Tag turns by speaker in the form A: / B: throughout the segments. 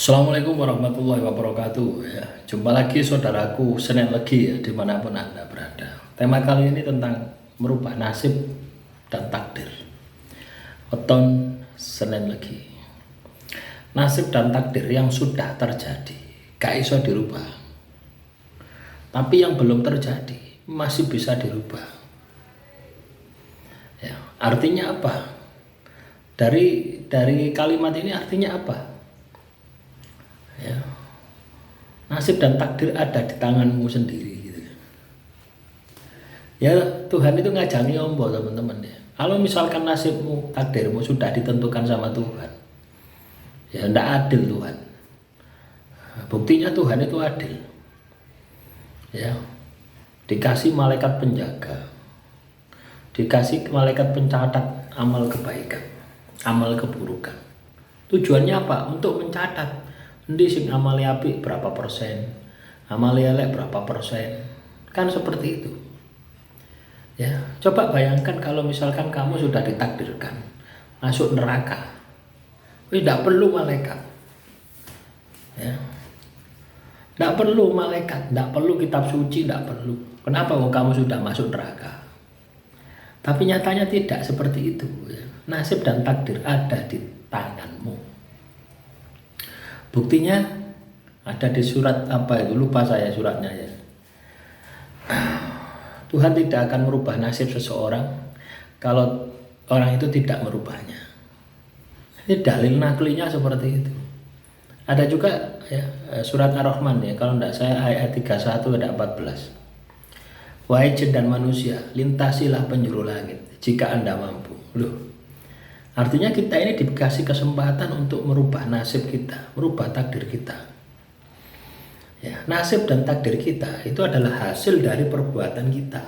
A: Assalamualaikum warahmatullahi wabarakatuh ya. Jumpa lagi saudaraku Senin Legi ya, dimanapun Anda berada. Tema kali ini tentang merubah nasib dan takdir. Weton Senin Legi. Nasib dan takdir yang sudah terjadi gak iso dirubah, tapi yang belum terjadi masih bisa dirubah ya. Artinya apa? Dari kalimat ini artinya apa ya? Nasib dan takdir ada di tanganmu sendiri gitu. Ya, Tuhan itu ngajani ombo teman-teman ya. Kalau misalkan nasibmu, takdirmu sudah ditentukan sama Tuhan, ya ndak adil Tuhan. Buktinya Tuhan itu adil ya. Dikasih malaikat penjaga, dikasih malaikat pencatat amal kebaikan, amal keburukan. Tujuannya apa? Untuk mencatat endi sing amale apik berapa persen, amale elek berapa persen. Kan seperti itu. Ya, coba bayangkan kalau misalkan kamu sudah ditakdirkan masuk neraka. Tidak perlu malaikat. Ya. Tidak perlu malaikat, tidak perlu kitab suci, tidak perlu. Kenapa kamu sudah masuk neraka? Tapi nyatanya tidak seperti itu ya. Nasib dan takdir ada di tanganmu. Buktinya ada di surat apa itu, lupa saya suratnya ya. Tuhan tidak akan merubah nasib seseorang kalau orang itu tidak merubahnya. Ini dalil naklinya seperti itu. Ada juga ya, surat Ar-Rahman ya, kalau tidak saya ayat 31 ada 14. Wahai jin dan manusia, lintasilah penjuru langit jika Anda mampu. Loh, artinya kita ini dikasih kesempatan untuk merubah nasib kita, merubah takdir kita. Ya, nasib dan takdir kita itu adalah hasil dari perbuatan kita.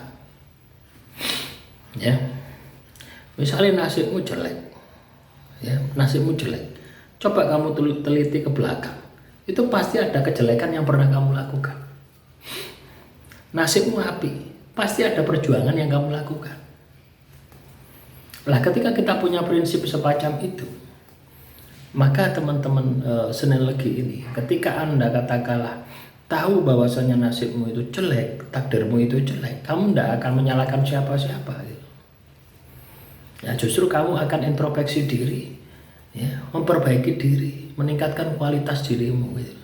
A: Ya, misalnya nasibmu jelek, ya, nasibmu jelek. Coba kamu teliti ke belakang, itu pasti ada kejelekan yang pernah kamu lakukan. Nasibmu api, pasti ada perjuangan yang kamu lakukan. Lah ketika kita punya prinsip semacam itu, maka teman-teman Senin Legi ini, ketika Anda katakanlah tahu bahwasanya nasibmu itu jelek, takdirmu itu jelek, kamu tidak akan menyalahkan siapa-siapa gitu. Ya, justru kamu akan introspeksi diri, ya, memperbaiki diri, meningkatkan kualitas dirimu gitu.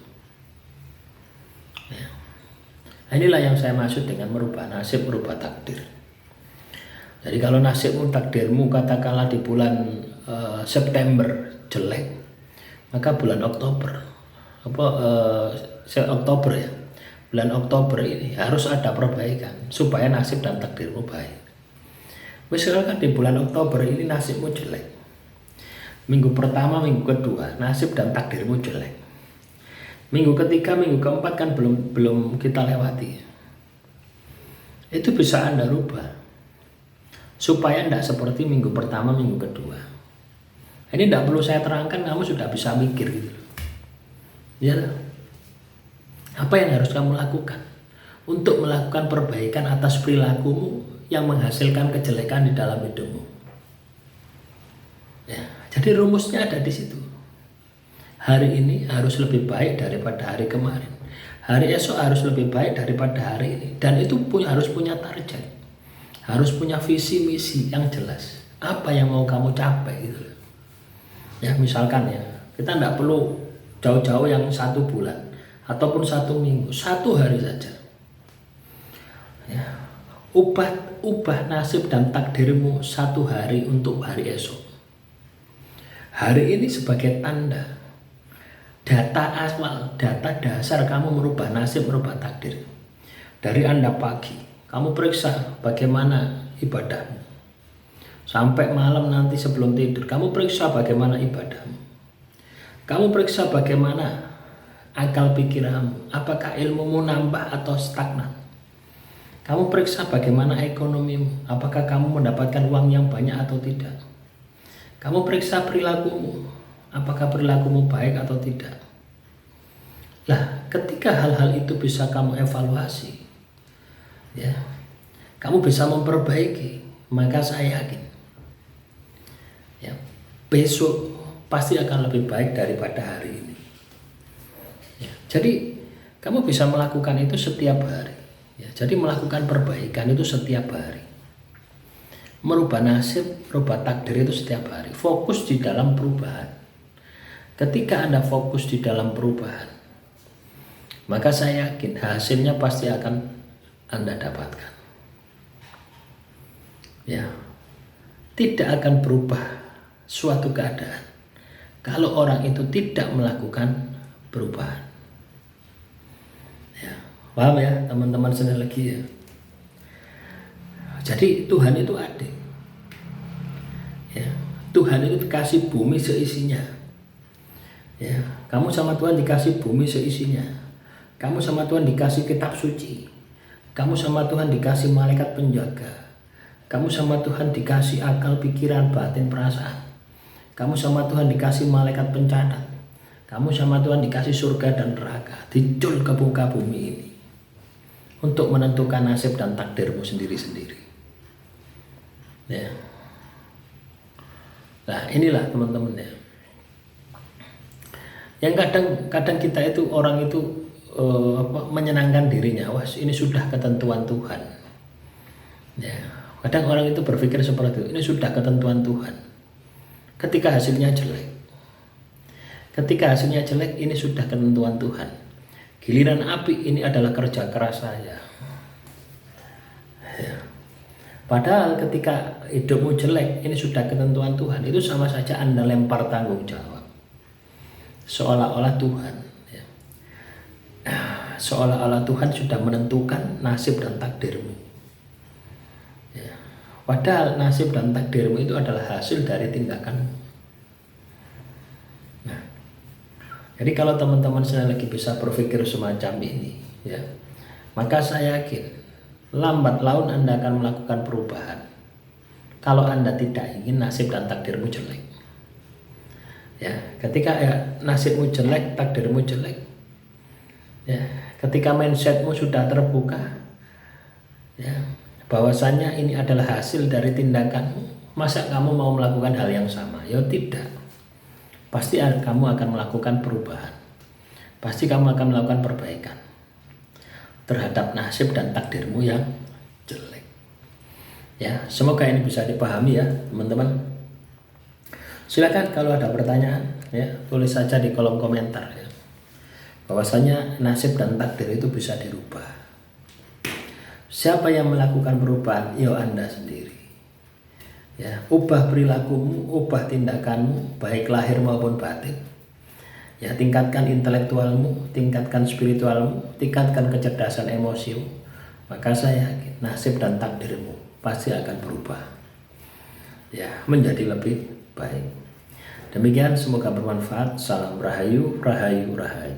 A: Ya. Inilah yang saya maksud dengan merubah nasib, merubah takdir. Jadi kalau nasibmu, takdirmu katakanlah di bulan September jelek, maka bulan Oktober Oktober ya, bulan Oktober ini harus ada perbaikan supaya nasib dan takdirmu baik. Misalkan di bulan Oktober ini nasibmu jelek, minggu pertama, minggu kedua nasib dan takdirmu jelek, minggu ketiga, minggu keempat kan belum kita lewati. Itu bisa Anda rubah supaya tidak seperti minggu pertama, minggu kedua. Ini tidak perlu saya terangkan, kamu sudah bisa mikir gitu. Ya, apa yang harus kamu lakukan untuk melakukan perbaikan atas perilakumu yang menghasilkan kejelekan di dalam hidupmu? Ya, jadi rumusnya ada di situ. Hari ini harus lebih baik daripada hari kemarin. Hari esok harus lebih baik daripada hari ini. Dan itu harus punya target, harus punya visi misi yang jelas. Apa yang mau kamu capai gitu. Ya misalkan ya, kita tidak perlu jauh-jauh yang 1 bulan ataupun 1 minggu, 1 hari saja. Ya, ubah nasib dan takdirmu 1 hari untuk hari esok. Hari ini sebagai tanda, data awal, data dasar kamu merubah nasib, merubah takdir. Dari Anda pagi, kamu periksa bagaimana ibadahmu. Sampai malam nanti sebelum tidur, kamu periksa bagaimana ibadahmu. Kamu periksa bagaimana akal pikiranmu, apakah ilmumu nambah atau stagnan. Kamu periksa bagaimana ekonomimu, apakah kamu mendapatkan uang yang banyak atau tidak. Kamu periksa perilakumu, apakah perilakumu baik atau tidak. Lah, ketika hal-hal itu bisa kamu evaluasi, ya, kamu bisa memperbaiki, maka saya yakin, ya, besok pasti akan lebih baik daripada hari ini. Jadi kamu bisa melakukan itu setiap hari. Ya, jadi melakukan perbaikan itu setiap hari. Merubah nasib, merubah takdir itu setiap hari. Fokus di dalam perubahan. Ketika Anda fokus di dalam perubahan, maka saya yakin hasilnya pasti akan Anda dapatkan. Ya, tidak akan berubah suatu keadaan kalau orang itu tidak melakukan perubahan. Ya, paham ya teman-teman sekali lagi ya. Jadi Tuhan itu adil. Ya, Tuhan itu dikasih bumi seisinya. Ya, kamu sama Tuhan dikasih bumi seisinya. Kamu sama Tuhan dikasih kitab suci. Kamu sama Tuhan dikasih malaikat penjaga. Kamu sama Tuhan dikasih akal, pikiran, batin, perasaan. Kamu sama Tuhan dikasih malaikat pencatat. Kamu sama Tuhan dikasih surga dan neraka. Dicul ke muka bumi ini untuk menentukan nasib dan takdirmu sendiri-sendiri. Ya. Nah inilah teman-teman ya. Yang kadang kita itu orang itu menyenangkan dirinya, wah ini sudah ketentuan Tuhan. Ya, kadang orang itu berpikir seperti itu, ini sudah ketentuan Tuhan. Ketika hasilnya jelek, ini sudah ketentuan Tuhan. Giliran api ini adalah kerja keras saya. Ya. Padahal ketika hidupmu jelek, ini sudah ketentuan Tuhan. Itu sama saja Anda lempar tanggung jawab. Seolah-olah Tuhan ya. Seolah-olah Tuhan sudah menentukan nasib dan takdirmu ya. Padahal nasib dan takdirmu itu adalah hasil dari tindakan. Nah, jadi kalau teman-teman saya lagi bisa berpikir semacam ini ya, maka saya yakin lambat laun Anda akan melakukan perubahan. Kalau Anda tidak ingin nasib dan takdirmu jelek ya, ketika nasibmu jelek, takdirmu jelek ya, ketika mindsetmu sudah terbuka ya, bahwasannya ini adalah hasil dari tindakanmu, masa kamu mau melakukan hal yang sama? Ya tidak. Pasti kamu akan melakukan perubahan. Pasti kamu akan melakukan perbaikan terhadap nasib dan takdirmu yang jelek. Ya, semoga ini bisa dipahami ya, teman-teman. Silakan kalau ada pertanyaan ya, tulis saja di kolom komentar ya. Bahwasanya nasib dan takdir itu bisa dirubah. Siapa yang melakukan perubahan? Ya Anda sendiri. Ya, ubah perilakumu, ubah tindakanmu, baik lahir maupun batin. Ya, tingkatkan intelektualmu, tingkatkan spiritualmu, tingkatkan kecerdasan emosimu. Maka saya yakin nasib dan takdirmu pasti akan berubah. Ya, menjadi lebih baik. Demikian, semoga bermanfaat. Salam rahayu, rahayu, rahayu.